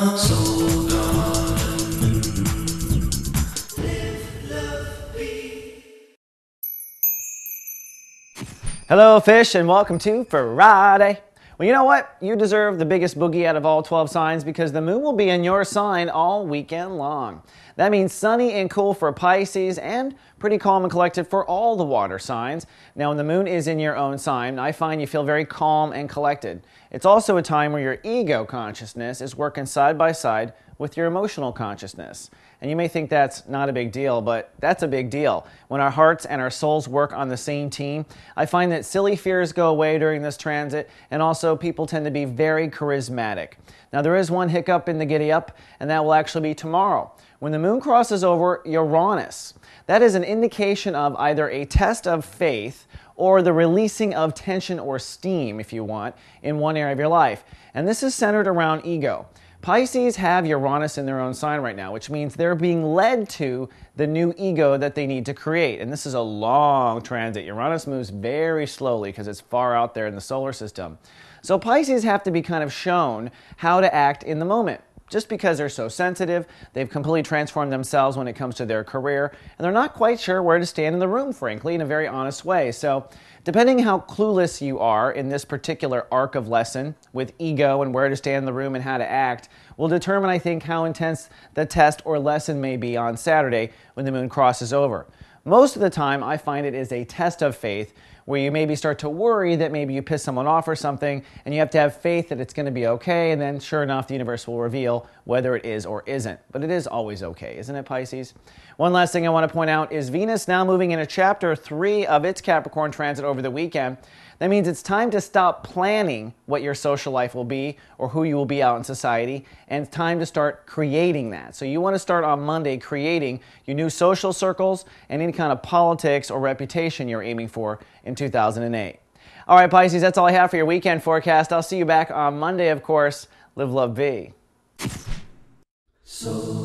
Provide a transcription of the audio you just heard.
Soul Garden. Live, love, be. Hello, fish, and welcome to Friday. Well, you know what? You deserve the biggest boogie out of all 12 signs because the moon will be in your sign all weekend long. That means sunny and cool for Pisces and pretty calm and collected for all the water signs. Now, when the moon is in your own sign, I find you feel very calm and collected. It's also a time where your ego consciousness is working side by side with your emotional consciousness. And you may think that's not a big deal, but that's a big deal. When our hearts and our souls work on the same team, I find that silly fears go away during this transit, and also people tend to be very charismatic. Now, there is one hiccup in the giddy up, and that will actually be tomorrow. When the moon crosses over Uranus, that is an indication of either a test of faith or the releasing of tension or steam, if you want, in one area of your life. And this is centered around ego. Pisces have Uranus in their own sign right now, which means they're being led to the new ego that they need to create. And this is a long transit. Uranus moves very slowly because it's far out there in the solar system. So Pisces have to be kind of shown how to act in the moment. Just because they're so sensitive, they've completely transformed themselves when it comes to their career, and they're not quite sure where to stand in the room, frankly, in a very honest way. So depending how clueless you are in this particular arc of lesson with ego and where to stand in the room and how to act will determine, I think, how intense the test or lesson may be on Saturday when the moon crosses over. Most of the time, I find it is a test of faith where you maybe start to worry that maybe you piss someone off or something, and you have to have faith that it's going to be okay, and then sure enough, the universe will reveal whether it is or isn't. But it is always okay, isn't it, Pisces? One last thing I want to point out is Venus now moving into Chapter 3 of its Capricorn transit over the weekend. That means it's time to stop planning what your social life will be or who you will be out in society, and it's time to start creating that. So you want to start on Monday creating your new social circles and any kind of politics or reputation you're aiming for in 2008. All right, Pisces, that's all I have for your weekend forecast. I'll see you back on Monday, of course. Live, love, be. So